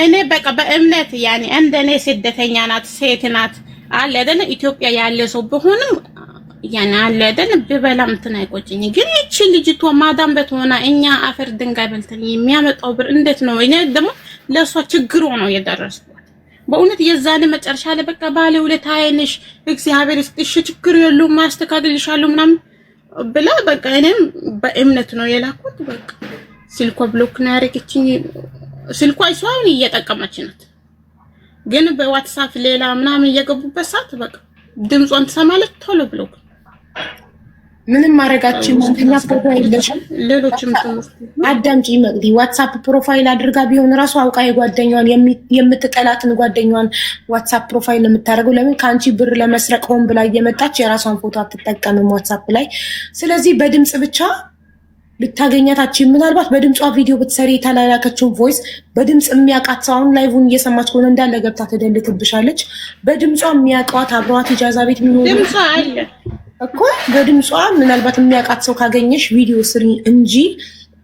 እኔ በቃ በእምነት ያኔ እንደኔ ስደተኛ ናት ሴት ናት አለ አይደል ኢትዮጵያ ያለ ሰው በሆነም ያኔ አለ አይደል በበላም እንትን አይቆጭኝ። ግን እቺ ልጅቷ ማዳም በተሆነ እኛ አፈር ድንጋይ በልተን የሚያመጣው ብር እንዴት ነው? እኔ ደግሞ ለሷ ችግሩ ነው የደረሰው። በእውነት የዛኔ መጨረሻ ላይ በቃ ባለ ሁለት አይንሽ እግዚአብሔር ይስጥሽ ችግር የለውም ማስተካከልልሻለሁ ምናምን ብላ በቃ እኔም በእምነት ነው የላኩት። በቃ ስልኳ ብሎክ ነው ያደረገችኝ። ስልኳ እሷን እየጠቀመች ናት። ግን በዋትስአፕ ሌላ ምናምን እየገቡበት ሰዓት በቃ ድምጿን ትሰማለች ቶሎ ብሎክ። ምንም ማረጋችን ማንተኛ ፎቶ አይለሽም። ሌሎችም ትምህርት አዳምጪ መቅዲ ዋትስአፕ ፕሮፋይል አድርጋ ቢሆን ራሱ አውቃ የጓደኛዋን የምትጠላትን ጓደኛዋን ዋትስአፕ ፕሮፋይል የምታደርገው ለምን ካንቺ ብር ለመስረቅ ሆን ብላ እየመጣች የራሷን ፎቶ አትጠቀምም ዋትስአፕ ላይ። ስለዚህ በድምጽ ብቻ ልታገኛታችን ምናልባት በድምጿ ቪዲዮ ብትሰሪ የተላላከችውን ቮይስ በድምጽ የሚያውቃት ሰው አሁን ላይቭን እየሰማች ከሆነ እንዳለ ገብታ ትደልትብሻለች። በድምጿ የሚያውቃት አብሯት ኢጃዛ ቤት የሚኖሩ ድምጿ አለ እኮ በድምጿ ምናልባት የሚያውቃት ሰው ካገኘሽ ቪዲዮ ስሪ እንጂ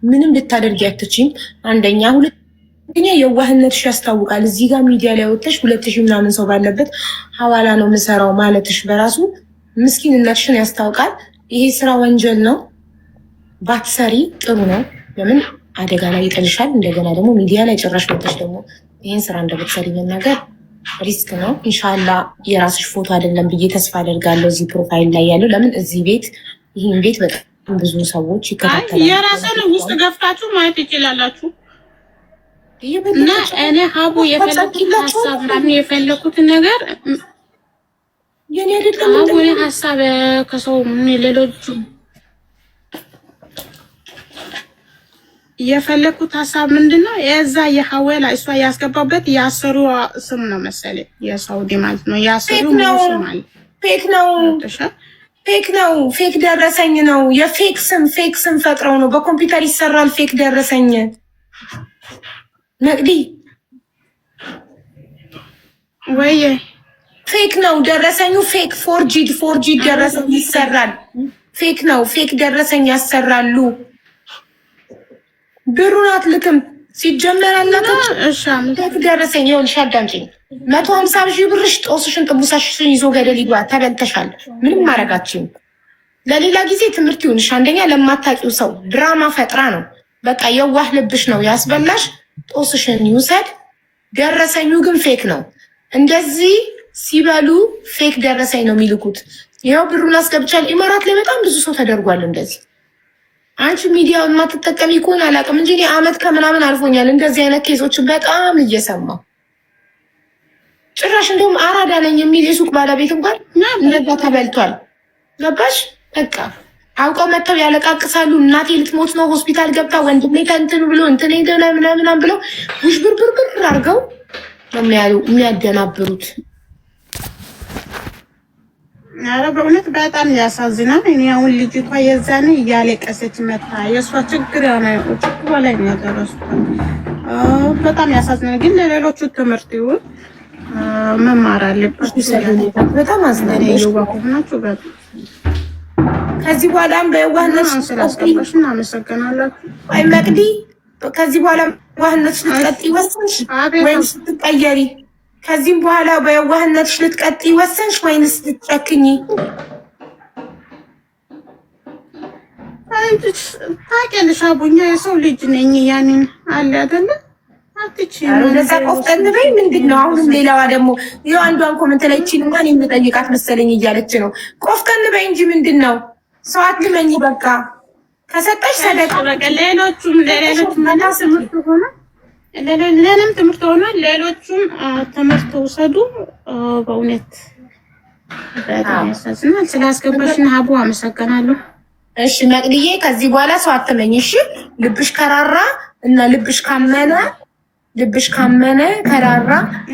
ምንም ልታደርጊ አትችይም። አንደኛ፣ ሁለተኛ የዋህነትሽ ያስታውቃል። እዚህ ጋር ሚዲያ ላይ ወጥተሽ 2000 ምናምን ሰው ባለበት ሐዋላ ነው የምሰራው ማለትሽ በራሱ ምስኪንነትሽን ያስታውቃል። ይሄ ስራ ወንጀል ነው። ባትሰሪ ጥሩ ነው። ለምን አደጋ ላይ ይጥልሻል። እንደገና ደግሞ ሚዲያ ላይ ጭራሽ ወጥተሽ ደግሞ ይሄን ስራ እንደምትሰሪ መናገር ሪስክ ነው። ኢንሻአላህ የራስሽ ፎቶ አይደለም ብዬ ተስፋ አደርጋለሁ እዚህ ፕሮፋይል ላይ ያለው። ለምን እዚህ ቤት ይሄን ቤት በጣም ብዙ ሰዎች ይከታተላሉ። የራስን ውስጥ ገፍታችሁ ማየት ይችላላችሁ። እና እኔ ሀቡ የፈለኩት ሀሳብ ምናምን የፈለኩት ነገር የኔ አይደለም። ሀቡ ሀሳብ ከሰው ምን ሌሎቹ የፈለኩት ሀሳብ ምንድነው? የዛ የሐወላ እሷ ያስገባበት ያሰሩ ስም ነው መሰለኝ የሳውዲ ማለት ነው። ያሰሩ ስም ማለት ፌክ ነው፣ ፌክ ነው፣ ፌክ ደረሰኝ ነው። የፌክ ስም ፈጥረው ነው። በኮምፒውተር ይሰራል ፌክ ደረሰኝ። ነቅዲ ወይ ፌክ ነው ደረሰኙ። ፌክ ፎርጂድ ደረሰኝ ይሰራል። ፌክ ነው፣ ፌክ ደረሰኝ ያሰራሉ። ብሩን አትልክም ሲጀመር አላከች። ፌክ ደረሰኝ ይኸውልሽ፣ አዳምጪኝ። 150 ሺህ ብርሽ ጦስሽን ጥቡሳሽን ይዞ ገደል ይግባ። ተበልተሻል። ምንም ማረጋችኝ። ለሌላ ጊዜ ትምህርት ይሁንሽ። አንደኛ ለማታውቂው ሰው ድራማ ፈጥራ ነው። በቃ የዋህ ልብሽ ነው ያስበላሽ። ጦስሽን ይውሰድ። ደረሰኙ ግን ፌክ ነው። እንደዚህ ሲበሉ ፌክ ደረሰኝ ነው የሚልኩት። ይኸው ብሩን አስገብቻል። ኢማራት ላይ በጣም ብዙ ሰው ተደርጓል እንደዚህ። አንቺ ሚዲያውን የማትጠቀሚ ከሆነ አላውቅም እንጂ እኔ አመት ከምናምን አልፎኛል እንደዚህ አይነት ኬሶችን በጣም እየሰማሁ። ጭራሽ እንደውም አራዳ ነኝ የሚል የሱቅ ባለቤት እንኳን እንደዛ ተበልቷል። ገባሽ? በቃ አውቀው መጥተው ያለቃቅሳሉ። እናቴ ልትሞት ነው ሆስፒታል ገብታ ወንድሜ እንትን ብሎ እንትን ሄደና ምናምን ብለው ውሽ ብርብርብር አድርገው ነው የሚያደናብሩት። ኧረ በእውነት በጣም ያሳዝናል። እኔ አሁን ልጅቷ የዛኔ እያለቀሰች መታ የእሷ ችግር የሆነ ችግሯ ላይ ነው ያደረሱት። በጣም ያሳዝናል። ግን ለሌሎቹ ትምህርት ይሁን መማር አለባችሁ። በጣም አዝናለሁ። የዋህናችሁ በጣም ከዚህ በኋላም በዋህነት ስላስገባሽ እናመሰግናላችሁ። አይ መቅዲ ከዚህ በኋላ ዋህነት ልትቀጥይ ወሰንሽ ወይስ ልትቀየሪ? ከዚህም በኋላ በዋህነትሽ ልትቀጥይ ወሰንሽ ወይንስ ልትጨክኝ? ታውቂያለሽ አቡኛ የሰው ልጅ ነኝ ያንን አለ አይደለ? እንደዛ ቆፍጠን በይ። ምንድን ነው አሁንም ሌላዋ ደግሞ ይኸው አንዷን ኮመንት ላይ እቺን እንኳን የምጠይቃት መሰለኝ እያለች ነው። ቆፍጠን በይ እንጂ ምንድን ነው ሰው አትመኝ። በቃ ከሰጠሽ ሰደቃ። በቃ ሌሎቹም ትምህርት ሆነ ለኔም ትምህርት ሆነ ሌሎቹም ትምህርት ውሰዱ። በእውነት በጣም ያሳዝናል። ስላስገባሽና ሀቡ አመሰግናለሁ። እሺ መቅድዬ ከዚህ በኋላ ሰው አትመኝ እሺ። ልብሽ ከራራ እና ልብሽ ካመነ ከራራ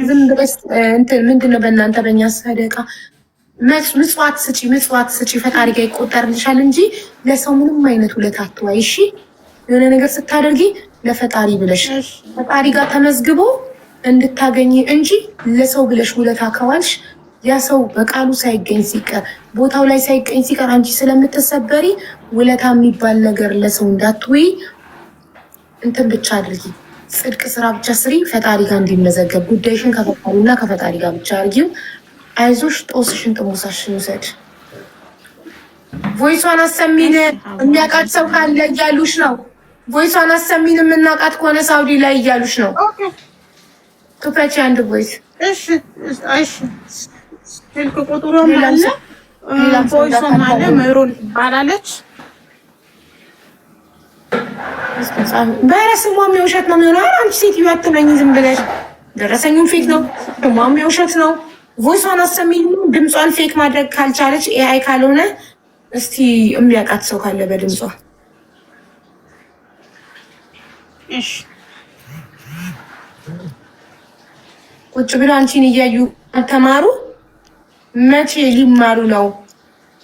ዝም ብለሽ እንትን ምንድነው በእናንተ በእኛ ሰደቃ ምጽዋት ስጪ። ፈጣሪ ጋር ይቆጠርልሻል እንጂ ለሰው ምንም አይነት ውለታ አትዋይ እሺ። የሆነ ነገር ስታደርጊ ለፈጣሪ ብለሽ ፈጣሪ ጋር ተመዝግቦ እንድታገኝ እንጂ ለሰው ብለሽ ውለታ ከዋልሽ ያ ሰው በቃሉ ሳይገኝ ሲቀር ቦታው ላይ ሳይገኝ ሲቀር አንቺ ስለምትሰበሪ ውለታ የሚባል ነገር ለሰው እንዳትውይ እንትን ብቻ አድርጊ። ጽድቅ ስራ ብቻ ስሪ፣ ፈጣሪ ጋር እንዲመዘገብ ጉዳይሽን ከፈጣሪና ከፈጣሪ ጋር ብቻ አርጊው። አይዞሽ፣ ጦስሽን ጥሙሳሽን ውሰድ። ቮይሷን አሰሚን የሚያውቃት ሰው ካለ እያሉሽ ነው። ቮይሷን አሰሚን የምናውቃት ከሆነ ሳውዲ ላይ እያሉሽ ነው። ክፈቺ አንድ ቮይስ። እሺ እሺ። ስልክ ቁጥሯም አለ፣ ቮይሷም አለ። ምሩን ትባላለች። በረስሟም የውሸት ነው የሚሆነው። አንቺ ሴትዮ አትመኝ ዝም ብለሽ። ደረሰኙም ፌክ ነው፣ ስሟም የውሸት ነው። ቮይሷን አሰሚኝ። ድምጿን ፌክ ማድረግ ካልቻለች ኤአይ ካልሆነ እስቲ የሚያውቃት ሰው ካለ በድምጿ። እሺ ቁጭ ብሎ አንቺን እያዩ ተማሩ። መቼ ሊማሩ ነው?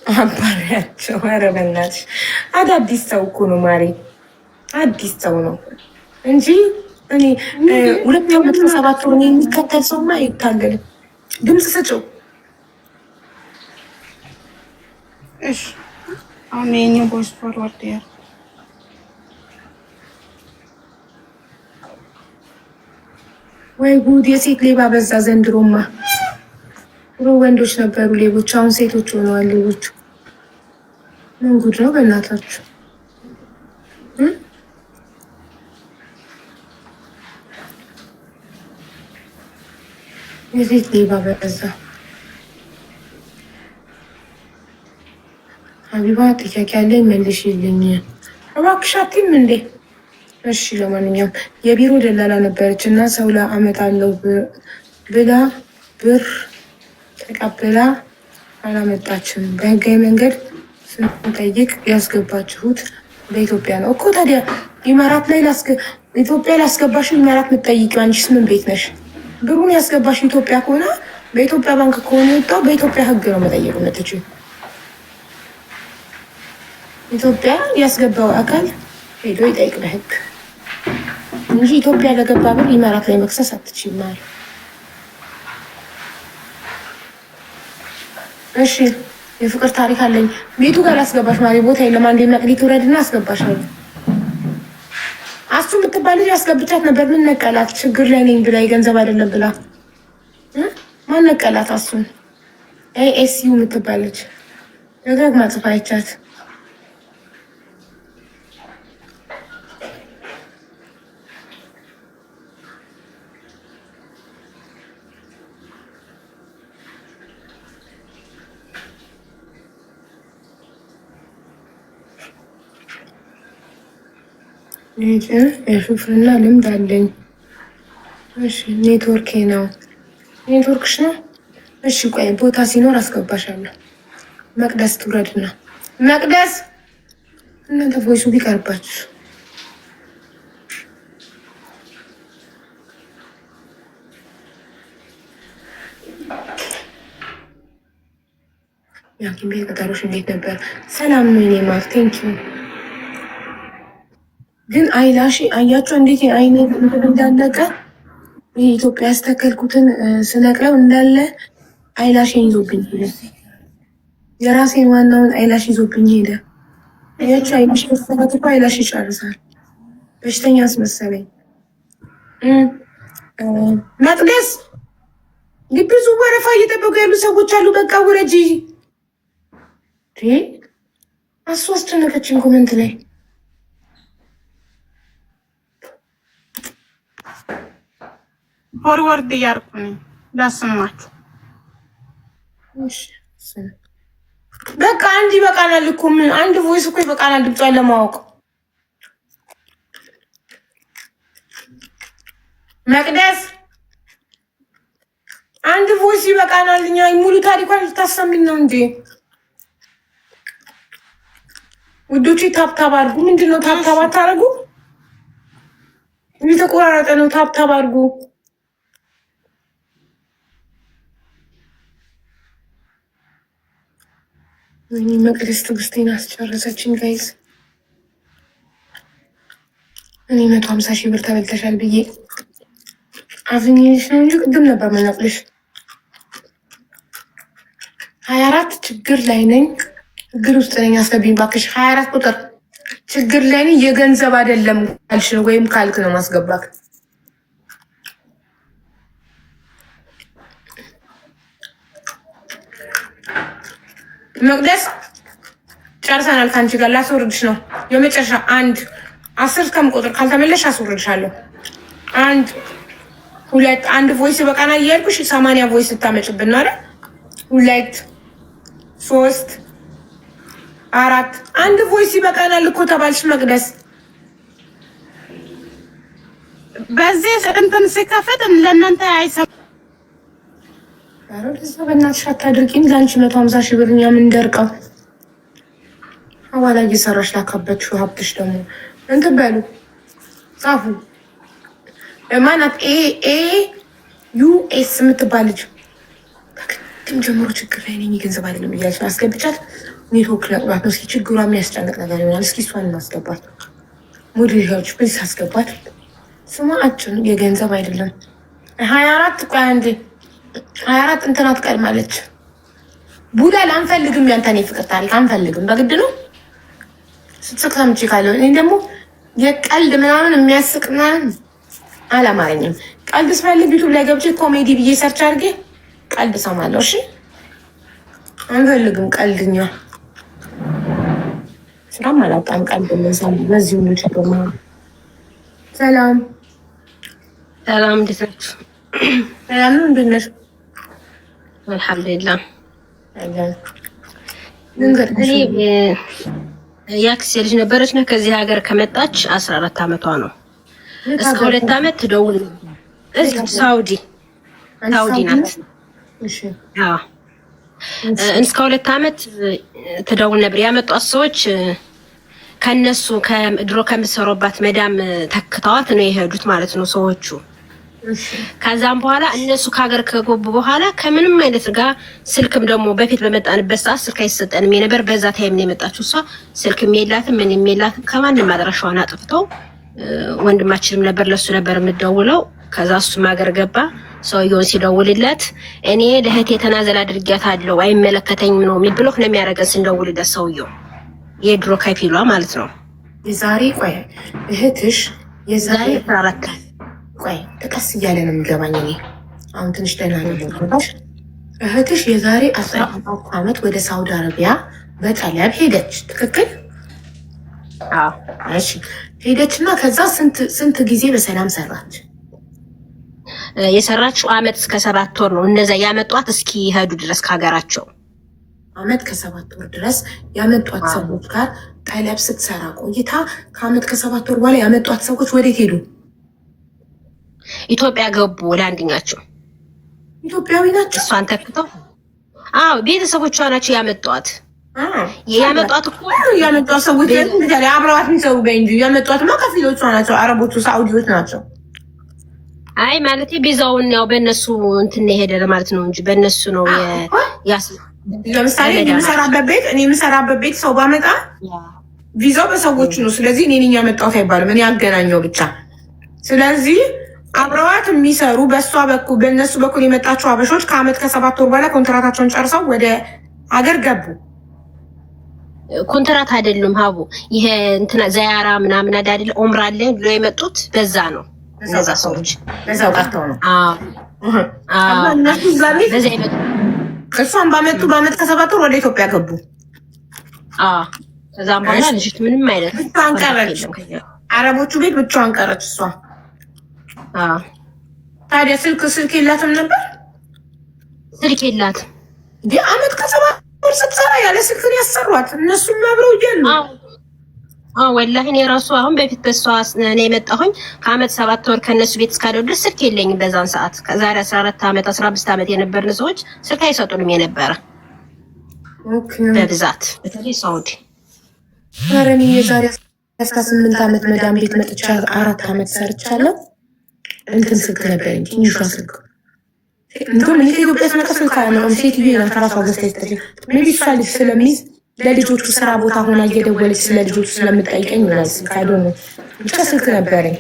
አባሪያቸው። ኧረ በእናትሽ አዳዲስ ሰው እኮ ነው ማሬ፣ አዲስ ሰው ነው እንጂ እኔ 2 ዓመት ከ7 ወር የሚከተል ሰውማ አይታገልም። ድምፅ ስጭው። እሺ አሁን የኛው ቦይስ ፎርዋርድ ያር ወይ ጉድ! የሴት ሌባ በዛ ዘንድሮማ። ድሮ ወንዶች ነበሩ ሌቦች፣ አሁን ሴቶች ሆነዋል ሌቦቹ። ምን ጉድ ነው በእናታችሁ! የሴት ሌባ በዛ። ሀቢባ ጥያቄ አለኝ መልሽልኝ እባክሽ። አትይም እንዴ? እሺ ለማንኛውም የቢሮ ደላላ ነበረች እና ሰው ለአመት አለው ብላ ብር ተቀብላ አላመጣችም። በህጋዊ መንገድ ስንጠይቅ ያስገባችሁት በኢትዮጵያ ነው እኮ። ታዲያ ኢማራት ላይ ኢትዮጵያ ላስገባሽ ኢማራት የምትጠይቂው አንቺስ ምን ቤት ነሽ? ብሩን ያስገባሽ ኢትዮጵያ ከሆነ በኢትዮጵያ ባንክ ከሆነ የወጣው በኢትዮጵያ ህግ ነው መጠየቅ የምትችይው። ኢትዮጵያ ያስገባው አካል ሄዶ ይጠይቅ በህግ እንጂ ኢትዮጵያ ለገባ ብር ኢማራት ላይ መክሰስ አትችይም ማለት። እሺ የፍቅር ታሪክ አለኝ። ቤቱ ጋር አስገባሽ ማለት ቦታ የለም። አንዴ መቅዲት ውረድና አስገባሻለሁ። አሱ የምትባል ልጅ አስገብቻት ነበር። ምን ነቀላት? ችግር ላይ ነኝ ብላ የገንዘብ አይደለም ብላ ማን ነቀላት? አሱን ኤስዩ የምትባል ልጅ ደጋግማ ጽፋ አይቻት። የሹፍርና ልምድ አለኝ። እሺ ኔትወርኬ ነው። ኔትወርክሽ ነው? እሺ ቆይ ቦታ ሲኖር አስገባሻለሁ። መቅደስ ትውረድና መቅደስ እናንተ ቮይሱ ቢቀርባችሁ ያኪም ቤት ቀጠሮሽ እንዴት ነበር? ሰላም ነው። እኔ ማለት ቴንኪው። ግን አይላሽ አያችሁ እንዴት አይኔ እንዳለቀ ኢትዮጵያ ያስተከልኩትን ስነቅለው እንዳለ አይላሽን ይዞብኝ ሄደ። የራሴን ዋናውን አይላሽ ይዞብኝ ሄደ። አያችሁ አይላሽ መሰራት እኮ አይላሽ ይጨርሳል። በሽተኛ አስመሰለኝ። መቅደስ ብዙ ወረፋ እየጠበቁ ያሉ ሰዎች አሉ። በቃ ውረጂ። አሱ አስጨነቀችኝ ኮመንት ላይ ፎርዋርድ እያልኩ ነው ላሰማችሁ። በቃ አንድ ይበቃናል እኮ ምን አንድ ቮይስ እኮ ይበቃናል ድምጿን ለማወቅ። መቅደስ አንድ ቮይስ ይበቃናል። እኛ ሙሉ ታሪኳን ልታሰሚን ነው እንዴ? ውዶቼ ታብታብ አድርጉ። ምንድን ነው ታብታብ አታደርጉ? የተቆራረጠ ነው። ታብታብ አድርጉ። እኔ መቅደስ ትዕግስቴን አስጨረሰችኝ ጋይዝ። እኔ 150,000 ብር ተበልተሻል ብዬ አዝኜልሽ ነው እንጂ ቅድም ነበር መናቅልሽ። 24 ችግር ላይ ነኝ፣ ችግር ውስጥ ነኝ። አስገቢኝ ባክሽ። 24 ቁጥር ችግር ላይ ነኝ። የገንዘብ አይደለም ካልሽ ወይም ካልክ ነው ማስገባት። መቅደስ ጨርሰናል። ከአንቺ ጋር ላስወርድሽ ነው የመጨረሻ 10 ከምቆጥር ካልተመለሽ አስወርድሻለሁ። 1 2 1 ቮይስ በቃና እያልኩሽ 80 ቮይስ ስታመጭብን ነው አይደል? 2 3 4 1 ቮይስ ይበቃናል እኮ ተባልሽ መቅደስ። በዚህ እንትን ሲከፈት ለእናንተ አይሰማም። ኧረ ለዛ በእናትሽ አታድርቂም። ለአንቺ 150 ሺህ ብር እኛ ምን ደርቀው ሐዋላ እየሰራሽ ላካበችው ሀብትሽ ደግሞ እንትን በሉ ጻፉ። ማናት ኤስ የምትባል ልጅ ከቅድም ጀምሮ ችግር ላይ ነኝ ገንዘብ አይደለም እያለች አስገብቻት ኔትወርክ ለቅባት ነው። እስኪ ችግሯ የሚያስጨንቅ ነገር ይሆናል። እስኪ እሷን እናስገባት። ሞዴሎች ፕሊስ አስገባት። ስሟ አጭር የገንዘብ አይደለም 24 ቆይ አንዴ 24 እንትና ትቀድማለች። ቡላል አንፈልግም። ያንተን የፍቅር ታሪክ አንፈልግም። በግድ ነው ስትስቅ ሰምቼ ካለው እኔ ደግሞ የቀልድ ምናምን የሚያስቅ ምናምን አላማረኝም። ቀልድ ስፈልግ ዩቱብ ላይ ገብቼ ኮሜዲ ብዬ ሰርች አድርጌ ቀልድ ሰማለሁ። እሺ አንፈልግም ቀልድኛ ስራም አላጣም። ቀልድ ለሰም በዚህ ሁሉ ችግር ነው። ሰላም ሰላም፣ እንዴት ናችሁ? ሰላም ነው። እንዴት ነሽ? አልሐምዱሊላህ። እኔ የአክስቴ ልጅ ነበረች እና ከዚህ ሀገር ከመጣች 14 ዓመቷ ነው። እስከ 2 ዓመት ትደውል እዚህ ሳውዲ ናት። እሺ አዎ፣ እስከ 2 ዓመት ትደውል ነበር። ያመጧት ሰዎች ከነሱ ከድሮ ከምትሰሩባት መዳም ተክተዋት ነው የሄዱት ማለት ነው ሰዎቹ። ከዛም በኋላ እነሱ ከሀገር ከገቡ በኋላ ከምንም አይነት ጋር ስልክም ደግሞ በፊት በመጣንበት ሰዓት ስልክ አይሰጠንም የነበር። በዛ ታይም ነው የመጣችው እሷ። ስልክም የላትም ምንም የላትም። ከማንም አድራሻዋን አጥፍተው ወንድማችንም ነበር ለሱ ነበር የምትደውለው። ከዛ እሱም ሀገር ገባ። ሰውየውን ሲደውልለት እኔ ለእህቴ ተናዘል አድርጊያታለሁ አይመለከተኝም ነው የሚል ብሎክ ነው የሚያደርገን ስንደውልለት ሰውየው የድሮ ከፊሏ ማለት ነው። የዛሬ ቆይ እህትሽ የዛሬ 14 ቆይ ተቀስ እያለ ነው የሚገባኝ። እኔ አሁን ትንሽ ደህና ነው። እህትሽ የዛሬ 14 ዓመት ወደ ሳውዲ አረቢያ በጠለብ ሄደች። ትክክል? አዎ። እሺ ሄደችና ከዛ ስንት ጊዜ በሰላም ሰራች? የሰራችው አመት እስከ 7 ወር ነው። እነዛ ያመጧት እስኪ ሄዱ ድረስ ከሀገራቸው አመት ከ7 ወር ድረስ ያመጧት ሰዎች ጋር ጠለብ ስትሰራ ቆይታ ከአመት ከ7 ወር በኋላ ያመጧት ሰዎች ወዴት ሄዱ? ኢትዮጵያ ገቡ። ለአንደኛቸው ኢትዮጵያዊ ናቸው። እሷን ተክተው አዎ፣ ቤተሰቦቿ ናቸው ያመጧት። ያመጧት እኮ ያመጧት ሰዎች እንግዲህ አብረዋት የሚሰሩ በእንጂ ያመጧትማ ከፊሎቿ ናቸው። አረቦቹ ሳውዲዎች ናቸው። አይ ማለት ቢዛውን ያው በእነሱ እንትን ሄደ ማለት ነው እንጂ በእነሱ ነው ያስ ለምሳሌ እኔ የምሰራበት ቤት ሰው ባመጣ ቪዛው በሰዎቹ ነው። ስለዚህ እኔ ነኝ ያመጣሁት አይባልም። እኔ ያገናኘው ብቻ። ስለዚህ አብረዋት የሚሰሩ በእነሱ በኩል የመጣቸው አበሾች ከአመት ከ7 ወር በኋላ ኮንትራታቸውን ጨርሰው ወደ ሀገር ገቡ። ኮንትራት አይደሉም ሀቡ፣ ይሄ እንትና ዘያራ ምናምን አይደል ኦምራ አለ ብሎ የመጡት በዛ ነው። እነዛ ሰዎች በዛው ቀርተው ነው። አዎ እነሱ ዛሬ በዛ ይመጡ እሷን ባመጡ በአመት ከ7 ወር ወደ ኢትዮጵያ ገቡ። ከዛም በኋላ ልጅት ምንም አይነት ብቻዋን ቀረች። አረቦቹ ቤት ብቻዋን ቀረች እሷ። ታዲያ ስልክ የላትም ነበር። ስልክ የላትም። አመት ከ7 ወር ስትሰራ ያለ ስልክ ነው ያሰሯት። እነሱም አብረው እያሉ ወላሂ እኔ ራሱ አሁን በፊት በሷ እኔ የመጣሁኝ ከአመት 7 ወር ከነሱ ቤት እስካለው ድረስ ስልክ የለኝም። በዛን ሰዓት ከዛሬ 14 ዓመት 15 ዓመት የነበርን ሰዎች ስልክ አይሰጡንም የነበረ በብዛት በተለይ ሳውዲ። ኧረ እኔ የዛሬ 18 ዓመት መዳም ቤት መጥቻ 4 ዓመት ሰርቻለሁ። እንትን ስልክ ነበረኝ ትንሿ ስልክ። እንደውም እኔ ከኢትዮጵያ ስመጣ ስልክ አያመጣም። ሴትዮ ናት ራሷ ገዝታ ይስጠልኝ። ሜቢ እሷ ልጅ ስለሚይዝ ለልጆቹ ስራ ቦታ ሆና እየደወለች ስለ ልጆቹ ስለምጠይቀኝ ይሆናል ስልክ አይዶን ነው። ብቻ ስልክ ነበረኝ።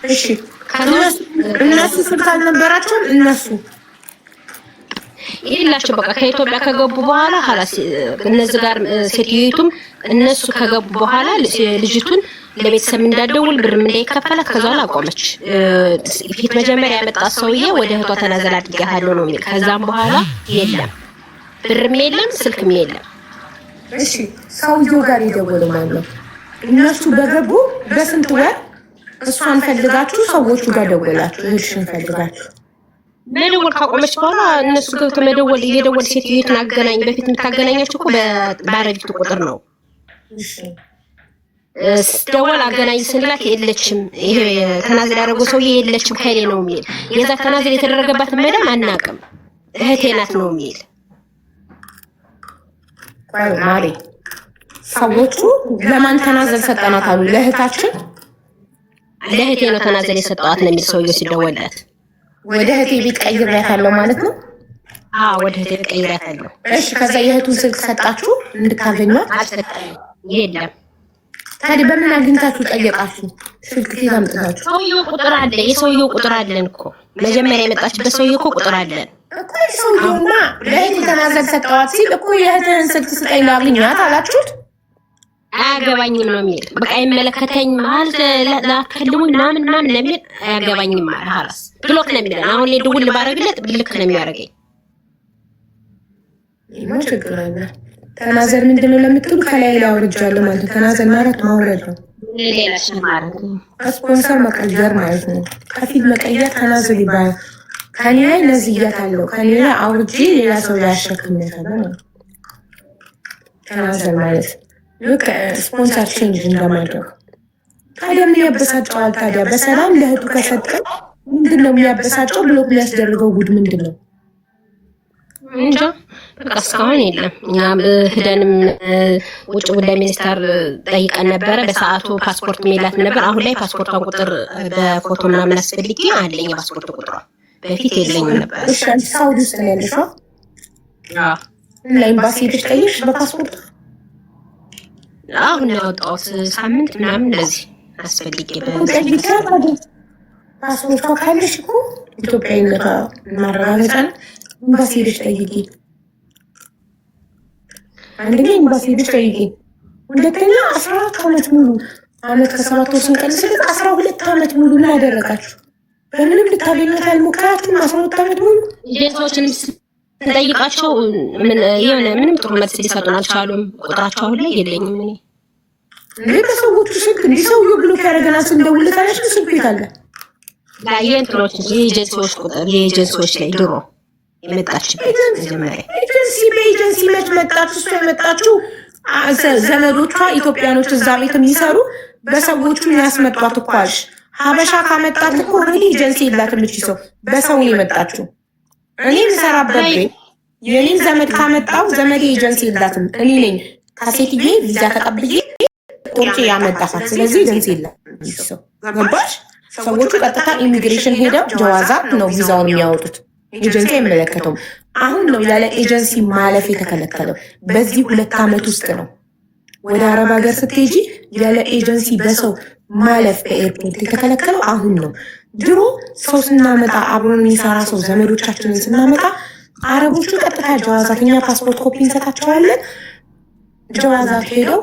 እሺ እነሱ ስልክ አልነበራቸውም። እነሱ የላቸው በቃ ከኢትዮጵያ ከገቡ በኋላ ሀላስ እነዚህ ጋር ሴትዮቱም እነሱ ከገቡ በኋላ ልጅቱን ለቤተሰብ እንዳደውል ብርም እንዳይከፈላት ከዛ አቆመች። ፊት መጀመሪያ ያመጣ ሰውዬ ወደ እህቷ ተናዘል አድርጊያታለሁ ነው የሚል። ከዛም በኋላ የለም ብርም የለም ስልክም የለም። እሺ ሰውየው ጋር የደወለው ማለት ነው። እነሱ በገቡ በስንት ወር እሷን ፈልጋችሁ ሰዎቹ ጋር ደወላችሁ? እሺን ፈልጋችሁ መደወል ካቆመች በኋላ እነሱ ገብተው መደወል እየደወል ሴትዮቱን አገናኝ። በፊት የምታገናኛቸው እኮ በአረቢቱ ቁጥር ነው። እሺ ስትደወል አገናኝ ስንላት የለችም፣ ይሄ ተናዝል ያደረገው ሰውዬ የለችም ከሌ ነው የሚል የዛ ተናዝል የተደረገባት መዳም አናውቅም እህቴ ናት ነው የሚል። ቆይ ማሪ ሰዎቹ ለማን ተናዘል ሰጠናት አሉ? ለእህታችን ለእህቴ ነው ተናዘል የሰጠዋት ነው የሚል ሰውዬው ሲደወልላት ወደ እህቴ ቤት ቀይሬያታለሁ ማለት ነው። ወደ እህቴ ቤት ቀይሬያታለሁ። እሺ ከዛ የእህቱን ስልክ ሰጣችሁ እንድታገኟት? አልሰጠኝም። የለም። ታዲያ በምን አግኝታችሁ ጠየቃችሁ? ስልክ ከየት አምጥታችሁ? ሰውዬው ቁጥር አለ፣ የሰውዬው ቁጥር አለን እኮ መጀመሪያ የመጣችበት ሰውዬው እኮ ቁጥር አለን እኮ። ሰውዬውማ ለእህቴ ተናዘል ሰጠዋት ሲል እኮ የእህትህን ስልክ ስጠኝ ላግኛት አላችሁት? አያገባኝም ነው የሚል። በቃ አይመለከተኝም ማለት ላከልሙኝ ምናምን ለሚል አያገባኝም ማለት ሀራስ ብሎክ ነው የሚለን። አሁን ላይ ደውል ባረግለት ብልክ ነው የሚያደርገኝ። ምን ችግር አለ? ተናዘል ምንድነው ለምትሉ ከላይ ላይ አውርጃለሁ ማለት ነው። ተናዘል ማለት ማውረድ ነው። ሌላሽ ማለት ነው ስፖንሰር መቀየር ማለት ነው። ከፊል መቀየር ተናዘል ይባላል። ከኔ ላይ ነዝያት አለው ከኔ ላይ አውርጄ ሌላ ሰው ያሸክምነታል ነው ተናዘል ማለት። ልክ ስፖንሰር ቼንጅ እንደማድረግ። ታዲያ ምን ያበሳጨዋል? ታዲያ በሰላም ለእህቱ ከሰጠ ምንድን ነው የሚያበሳጨው? ብሎ የሚያስደርገው ጉድ ምንድን ነው? እንጃ በቃ እስካሁን የለም። እኛም ሄደንም ውጭ ጉዳይ ሚኒስቴር ጠይቀን ነበረ። በሰዓቱ ፓስፖርት ሜላት ነበር። አሁን ላይ ፓስፖርቷን ቁጥር በፎቶ ምናምን አስፈልጌ አለኝ የፓስፖርት ቁጥሯ። በፊት የለኝም ነበር። እሺ አንቺ ሳውዲ ውስጥ ነው ያለሽው? ለኤምባሲ ሄደሽ ጠይቅሽ በፓስፖርት? አሁን ያወጣሁት ሳምንት ምናምን እንደዚህ አስፈልጌ ፓስፖርቷ ካለሽ እኮ ኢትዮጵያዊነቷ ማረጋገጫ ነው። ኤምባሲ ሄደሽ ጠይቂ። አንደኛ ኤምባሲ ሄደሽ ጠይቂ። ሁለተኛ 14 ዓመት ሙሉ አመት ከ7 ወር ስንቀንስለት 12 ዓመት ሙሉ ምን አደረጋችሁ? በምንም ልታገኙት አልሞከራችሁም? 12 ዓመት ሙሉ ጄንሶችንም ስንጠይቃቸው ምንም ጥሩ መልስ ሊሰጡን አልቻሉም። ቁጥራቸው አሁን ላይ የለኝም። እኔ በሰዎቹ ስልክ እንዲህ ሰውዬው ብሎክ ያደረገናል ስንደውልታለች ስልክ ቤት አለ የእንትኖች የኤጀንሲዎች ቁጥር የኤጀንሲዎች ላይ ድሮ የመጣችበት መጀመሪያ በኤጀንሲ መች መጣች? እሷ የመጣችው ዘመዶቿ ኢትዮጵያኖች እዛ ቤት የሚሰሩ በሰዎቹ ያስመጧት እኮ አልሽ። ሀበሻ ካመጣት እኮ ኤጀንሲ የላትም እቺ ሰው በሰው የመጣችው። እኔ የምሰራበት ቤት የኔን ዘመድ ካመጣው ዘመዴ ኤጀንሲ የላትም። እኔ ነኝ ከሴትዬ ቪዛ ተቀብዬ ቁርጭ ያመጣፋት። ስለዚህ ኤጀንሲ የላትም ሰው ገባሽ? ሰዎቹ ቀጥታ ኢሚግሬሽን ሄደው ጀዋዛት ነው ቪዛውን የሚያወጡት። ኤጀንሲ አይመለከተውም። አሁን ነው ያለ ኤጀንሲ ማለፍ የተከለከለው። በዚህ 2 ዓመት ውስጥ ነው ወደ አረብ ሀገር ስትሄጂ ያለ ኤጀንሲ በሰው ማለፍ በኤርፖርት የተከለከለው አሁን ነው። ድሮ ሰው ስናመጣ አብሮን የሚሰራ ሰው ዘመዶቻችንን ስናመጣ አረቦቹ ቀጥታ ጀዋዛት፣ እኛ ፓስፖርት ኮፒ እንሰጣቸዋለን። ጀዋዛት ሄደው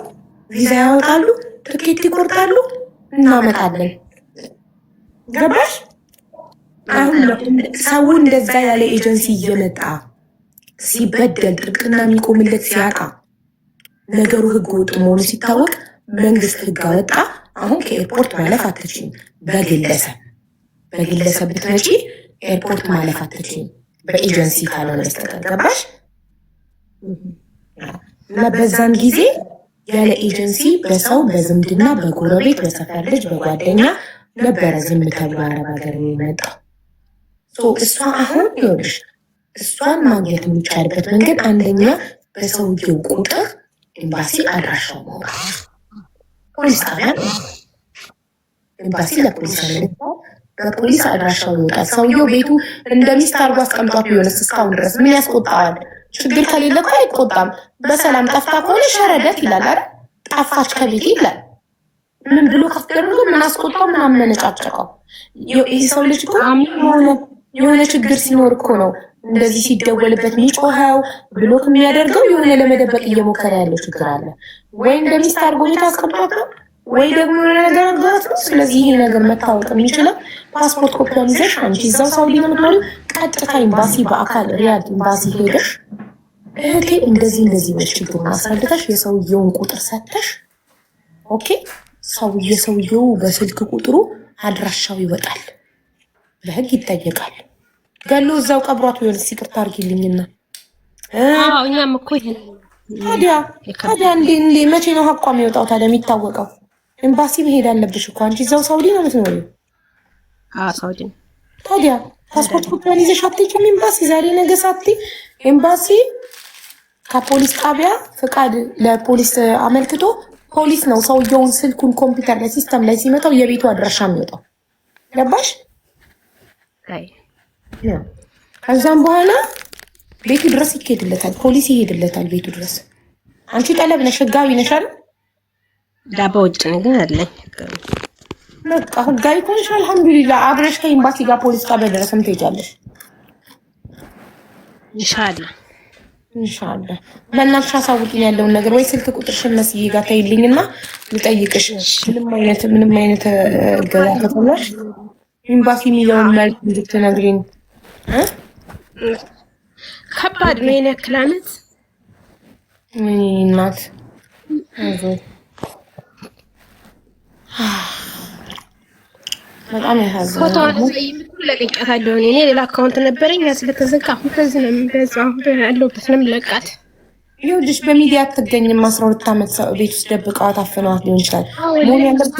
ቪዛ ያወጣሉ፣ ትኬት ይቆርጣሉ፣ እናመጣለን። ገባሽ? አሁን ሰው እንደዛ ያለ ኤጀንሲ እየመጣ ሲበደል ጥብቅና የሚቆምለት ሲያጣ ነገሩ ህግ ወጥ መሆኑ ሲታወቅ መንግስት ህግ አወጣ። አሁን ከኤርፖርት ማለፍ አትችይም። በግለሰብ ብትመጪ ኤርፖርት ማለፍ አትችይም በኤጀንሲ ካልሆነ በስተቀር ገባሽ? እና በዛን ጊዜ ያለ ኤጀንሲ በሰው በዝምድና በጎረቤት በሰፈር ልጅ በጓደኛ ነበረ ዝም ተብሎ አረብ ሀገር የሚመጣው። እሷ አሁን ይኸውልሽ እሷን ማግኘት የሚቻልበት መንገድ አንደኛ በሰውየው ቁጥር ኤምባሲ አድራሻው መውጣት፣ ፖሊስ ጣቢያ ኤምባሲ ለፖሊስ በፖሊስ አድራሻው ይወጣል። ሰውየው ቤቱ እንደሚስት አድርጎ አስቀምጧት ቢሆንስ እስካሁን ድረስ ምን ያስቆጣዋል? ችግር ከሌለ እኮ አይቆጣም። በሰላም ጠፍታ ከሆነ ሸረደት ይላል አይደል? ጠፋች ከቤት ይላል። ምን ብሎ ካስደረገ ምን አስቆጣው? ምን አመነጫጨቀው? ይህ ሰው ልጅ እኮ የሆነ ችግር ሲኖር እኮ ነው እንደዚህ ሲደወልበት የሚጮኸው ብሎክ የሚያደርገው። የሆነ ለመደበቅ እየሞከረ ያለው ችግር አለ ወይ እንደሚስት አድርጎ ቤት አስቀምጧት ነው ወይ ደግሞ የሆነ ነገር አድርጓት ነው። ስለዚህ ይሄ ነገር መታወቅ የሚችለው ፓስፖርት ኮፒውን ይዘሽ አንቺ እዛው ሳውዲ ነው የምትኖሪው፣ ቀጥታ ኤምባሲ በአካል ሪያድ ኤምባሲ ሄደሽ እህቴ እንደዚህ ብለሽ ችግሩን አስረድተሽ የሰውየውን ቁጥር ሰጥተሽ ኦኬ፣ የሰውየው በስልክ ቁጥሩ አድራሻው ይወጣል፣ በህግ ይጠየቃል። ገሎ እዛው ቀብሯት ቢሆንስ ይቅርታ አድርጊልኝና እኛም እኮ ይሄን ታዲያ እንዴ መቼ ነው ሀቋ የሚወጣው ታዲያ የሚታወቀው? ኤምባሲ መሄድ አለብሽ እኮ አንቺ እዛው ሳውዲ ነው የምትኖሪው። ሳውዲ ታዲያ ፓስፖርት ቁጥሩን ይዘሽ አትሄጂም ኤምባሲ? ዛሬ ነገ ሳትይ ኤምባሲ ከፖሊስ ጣቢያ ፍቃድ ለፖሊስ አመልክቶ ፖሊስ ነው ሰውየውን ስልኩን ኮምፒውተር ላይ ሲስተም ላይ ሲመጣው የቤቱ አድራሻ የሚወጣው። ገባሽ? ከዛም በኋላ ቤቱ ድረስ ይሄድለታል፣ ፖሊስ ይሄድለታል ቤቱ ድረስ። አንቺ ጠለብ ነሽ፣ ህጋዊ ነሽ አይደል? ዳባ ውጭ ነገር አለኝ። በቃ ህጋዊ ከሆንሽ አልሐምዱሊላህ አብረሽ ከኤምባሲ ጋር ፖሊስ ጣቢያ ድረስም ትሄጃለሽ። ኢንሻአላህ በእናትሽ አሳውቂኝ ያለውን ነገር፣ ወይ ስልክ ቁጥርሽን መስዬ ጋር ተይልኝና ልጠይቅሽ። ምንም አይነት እገዛ ከፈለሽ ኤምባሲ የሚለውን መልክ እንድትነግሪኝ። ከባድ ነው የኔ ያክል ዓመት እናት በጣም ያሳዝናል። ፎቶውን ለቅቄያታለሁ። እኔ ሌላ አካውንት ነበረኝ ያ ስለተዘጋ አሁን ከዚህ ነው የምገዛው። አሁን ያለሁበት ነው የምለቃት። ይኸውልሽ በሚዲያ አትገኝም። 12 ዓመት ሰው ቤት ውስጥ ደብቀዋት አፍነዋት ሊሆን ይችላል። ሞን ያለበት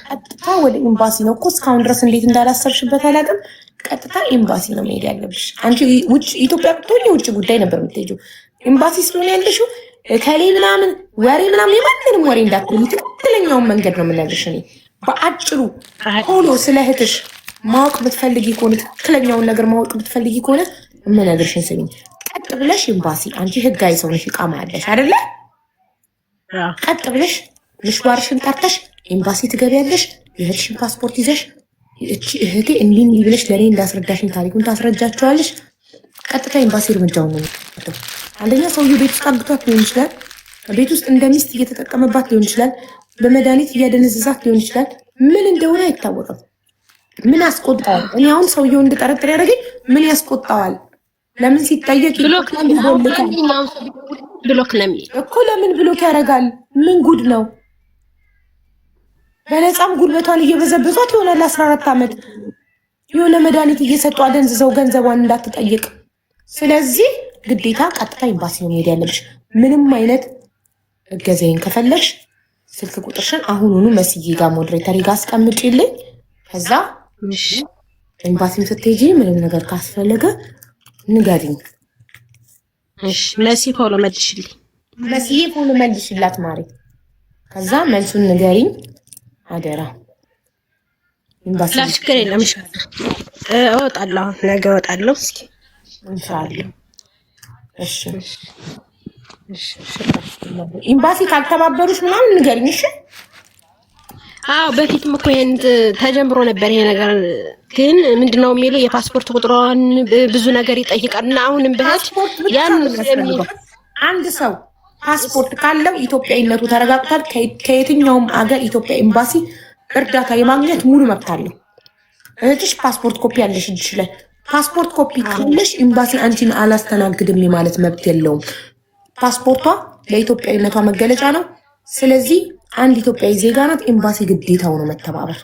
ቀጥታ ወደ ኤምባሲ ነው እኮ። እስካሁን ድረስ እንዴት እንዳላሰብሽበት አላውቅም። ቀጥታ ኤምባሲ ነው መሄድ ያለብሽ። አንቺ ውጭ ኢትዮጵያ ብትሆኚ የውጭ ጉዳይ ነበር የምትሄጂው። ኤምባሲ ስለሆነ ያለሽው ከሌ ምናምን ወሬ ምናምን የማንንም ወሬ እንዳትሆኚ ትክክለኛውን መንገድ ነው የምነግርሽ እኔ በአጭሩ። ቶሎ ስለ እህትሽ ማወቅ ብትፈልጊ ከሆነ ትክክለኛውን ነገር ማወቅ ብትፈልጊ ከሆነ የምነግርሽን ስሚኝ። ቀጥ ብለሽ ኤምባሲ፣ አንቺ ህጋዊ ሰው ነሽ፣ ይቃማ ያለሽ አይደለ? ቀጥ ብለሽ ልሽዋርሽን ጠርተሽ ኤምባሲ ትገቢያለሽ። የእህትሽን ፓስፖርት ይዘሽ እህቴ እንዲህ ብለሽ ለእኔ እንዳስረዳሽኝ ታሪኩን ታስረጃቸዋለሽ። ቀጥታ ኤምባሲ እርምጃውን ነው። አንደኛ ሰውዬው ቤት ውስጥ አግቷት ሊሆን ይችላል። ቤት ውስጥ እንደ ሚስት እየተጠቀመባት ሊሆን ይችላል። በመድኃኒት እያደነዘዛት ሊሆን ይችላል። ምን እንደሆነ አይታወቅም። ምን ያስቆጣዋል? እኔ አሁን ሰውየው እንድጠረጥር ያደረገኝ ምን ያስቆጣዋል? ለምን ሲጠየቅ ብሎክ ለምን እኮ ለምን ብሎክ ያደርጋል? ምን ጉድ ነው? በነፃም ጉልበቷን እየበዘበዟት ይሆናል። 14 ዓመት የሆነ መድኃኒት እየሰጡ አደንዝዘው ገንዘቧን እንዳትጠይቅ። ስለዚህ ግዴታ ቀጥታ ኤምባሲ ነው መሄድ ያለብሽ። ምንም አይነት እገዛዬን ከፈለግሽ ስልክ ቁጥርሽን አሁኑኑ መስዬ ጋር ሞዴሬተሪ ጋር አስቀምጪልኝ። ከዛ ኤምባሲም ስትሄጂ ምንም ነገር ካስፈለገ ንገሪኝ። እሺ መሲ ፎሎ መልሽልኝ። መስዬ ፎሎ መልሽላት ማሪ። ከዛ መልሱን ንገሪኝ አደራ። ኤምባሲ ችግር የለም። እወጣለሁ፣ ነገ እወጣለሁ። እስኪ ኢንሻአላህ። እሺ ኤምባሲ ካልተባበሩሽ ምናምን ንገሪኝ። እሺ በፊትም እኮ ይሄን ተጀምሮ ነበር ይሄ ነገር። ግን ምንድነው የሚለው የፓስፖርት ቁጥሯን ብዙ ነገር ይጠይቃል እና አሁንም በህት ያን አንድ ሰው ፓስፖርት ካለው ኢትዮጵያዊነቱ ተረጋግጧል። ከየትኛውም አገር ኢትዮጵያ ኤምባሲ እርዳታ የማግኘት ሙሉ መብት አለው። እህትሽ ፓስፖርት ኮፒ ያለሽ ይችላል። ፓስፖርት ኮፒ ካለሽ ኤምባሲ አንቺን አላስተናግድም ማለት መብት የለውም። ፓስፖርቷ ለኢትዮጵያዊነቷ መገለጫ ነው። ስለዚህ አንድ ኢትዮጵያዊ ዜጋ ናት። ኤምባሲ ግዴታው ነው መተባበር፣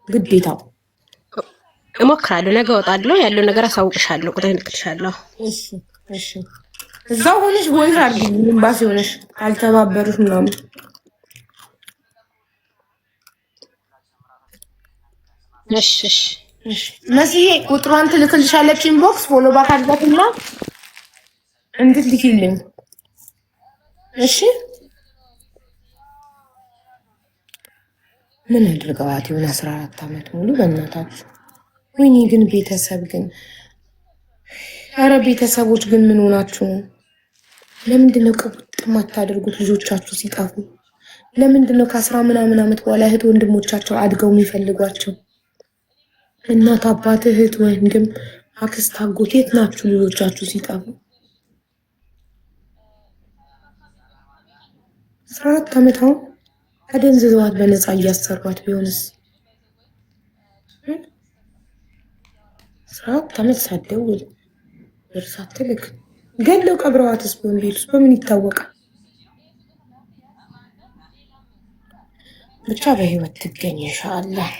ግዴታው። እሞክራለሁ፣ ነገ እወጣለሁ። ያለው ነገር አሳውቅሻለሁ፣ ቁጥር ልክልሻለሁ። እሺ እሺ። እዛው ሆነሽ ወይስ አድርጊ ኤምባሲ ሆነሽ ካልተባበሩሽ ምናምን። እሺ እሺ እሺ። መስዬ ቁጥሯን ትልክልሻለች ኢንቦክስ ፎሎ ባክ አድርጋትና እንድትልኪልኝ። እሺ ምን አድርገዋት ይሆን 14 ዓመት ሙሉ በእናታችሁ? ወይኔ ግን ቤተሰብ ግን ኧረ ቤተሰቦች ግን ምን ሆናችሁ ነው? ለምንድን ነው ቅቡጥ የማታደርጉት ልጆቻችሁ ሲጠፉ? ለምንድን ነው ከ10 ምናምን ዓመት በኋላ እህት ወንድሞቻቸው አድገው የሚፈልጓቸው? እናት አባት፣ እህት ወንድም፣ አክስት፣ አጎት የት ናችሁ ልጆቻችሁ ሲጠፉ? 14 ዓመት አሁን አደንዝዘዋት በነፃ እያሰሯት ቢሆንስ? 14 ዓመት ሳትደውል ብር ሳትልክ ገለው ቀብረዋትስ ቢሆን ቤት ውስጥ በምን ይታወቃል? ብቻ በህይወት ትገኝ ኢንሻአላህ።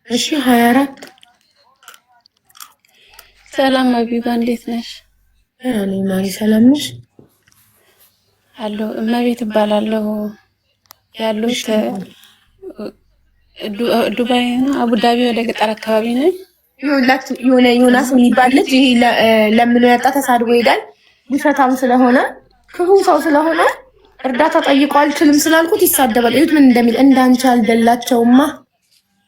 እሺ 24 ሰላም አቢባ እንዴት ነሽ? እኔ ማሪ ሰላም ነሽ? አሎ እመቤት እባላለሁ። ያሉት ዱባይ ነው፣ አቡዳቢ ወደ ገጠር አካባቢ ነኝ። የሆነ ዮናስ የሚባል ልጅ ለምኖ ያጣ ተሳድቦ ይሄዳል። ውሸታም ስለሆነ ክፉ ሰው ስለሆነ እርዳታ ጠይቆ አልችልም ስላልኩት ይሳደባል። እዩት ምን እንደሚል። እንዳንቺ አልደላቸውማ።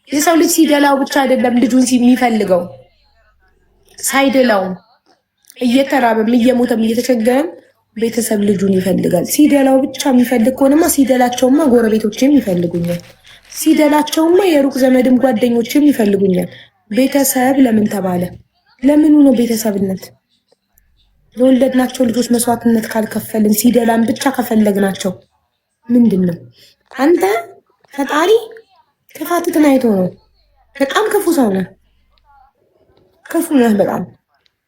የሰው ልጅ ሲደላው ብቻ አይደለም ልጁን የሚፈልገው ሳይደላውም እየተራበም እየሞተም እየተቸገረም ቤተሰብ ልጁን ይፈልጋል። ሲደላው ብቻ የሚፈልግ ከሆነማ ሲደላቸውማ ጎረቤቶችም ይፈልጉኛል። ሲደላቸውማ የሩቅ ዘመድም ጓደኞችም ይፈልጉኛል። ቤተሰብ ለምን ተባለ? ለምኑ ነው ቤተሰብነት? ለወለድናቸው ልጆች መስዋዕትነት ካልከፈልን ሲደላን ብቻ ከፈለግናቸው ምንድን ነው? አንተ ፈጣሪ ክፋትህን አይቶ ነው። በጣም ክፉ ሰው ነህ፣ ክፉ ነህ በጣም።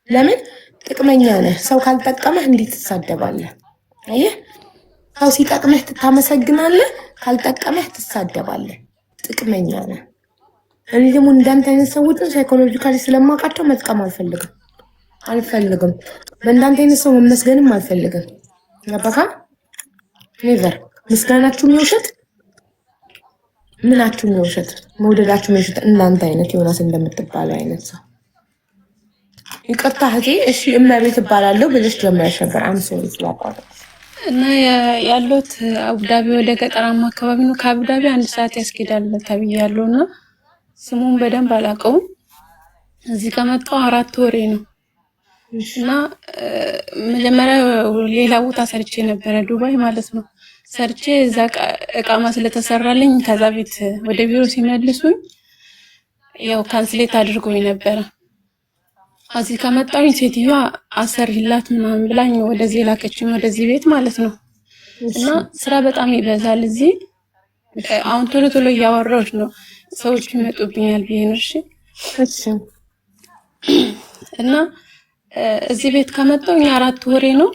ለምን ጥቅመኛ ነህ። ሰው ካልጠቀመህ እንዴት ትሳደባለህ? አየህ፣ ሰው ሲጠቅመህ ታመሰግናለህ፣ ካልጠቀመህ ትሳደባለህ። ጥቅመኛ ነህ። እኔ ደግሞ እንዳንተ አይነት ሰዎችን ሳይኮሎጂካሊ ስለማውቃቸው መጥቀም አልፈልግም። በእንዳንተ አይነት ሰው መመስገንም አልፈልግም። ገባካ? ኔቨር። ምስጋናችሁም የውሸት ምናችሁም የውሸት መውደዳችሁም የውሸት። እናንተ አይነት ዮናስ እንደምትባለው አይነት ሰው ይቅርታ እህቴ። እሺ እመቤት እባላለሁ ብለሽ ጀምረሽ ነበር። ሶሪ ስላቋረጥ እና ያሉት አቡዳቢ ወደ ገጠራማ አካባቢ ነው። ከአቡዳቢ 1 ሰዓት ያስኬዳል ተብያለሁ እና ስሙን በደንብ አላውቀውም። እዚህ ከመጣሁ 4 ወሬ ነው እና መጀመሪያ ሌላ ቦታ ሰርቼ ነበረ፣ ዱባይ ማለት ነው። ሰርቼ እዛ እቃማ ስለተሰራልኝ ከዛ ቤት ወደ ቢሮ ሲመልሱኝ ያው ካንስሌት አድርጎኝ ነበረ። እዚህ ከመጣሁኝ ሴትዮዋ አሰሪላት ምናምን ብላኝ ወደዚህ ላከችኝ፣ ወደዚህ ቤት ማለት ነው። እና ስራ በጣም ይበዛል እዚህ። አሁን ቶሎ ቶሎ እያወራሁሽ ነው፣ ሰዎች ይመጡብኛል ብዬ ነው። እሺ እና እዚህ ቤት ከመጣሁኝ 4 ወሬ ነው።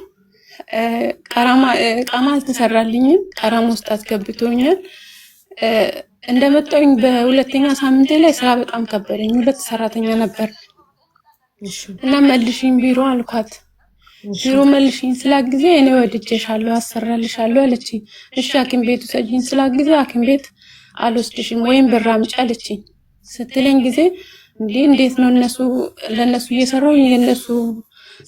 ቃማ አልተሰራልኝም፣ ቀራማ ውስጥ አስገብቶኛል። እንደመጣሁኝ በሁለተኛ ሳምንቴ ላይ ስራ በጣም ከበደኝ። 2 ሰራተኛ ነበር እና መልሽኝ ቢሮ አልኳት። ቢሮ መልሽኝ ስላት ጊዜ እኔ ወድጄሻለሁ አሰራልሻለሁ አለችኝ። እሺ ሐኪም ቤት ውሰጂኝ ስላት ጊዜ ሐኪም ቤት አልወስድሽም ወይም ብር አምጪ አለችኝ። ስትለኝ ጊዜ እንዴት ነው ለነሱ እየሰራሁ የነሱ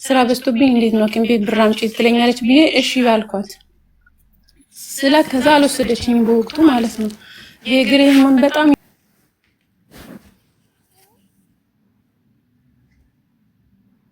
ስራ በዝቶብኝ እንዴት ነው ሐኪም ቤት ብር አምጪ ትለኛለች ብዬ እሺ ባልኳት ስላት ከዛ አልወሰደችኝ በወቅቱ ማለት ነው። የእግሬ ህመም በጣም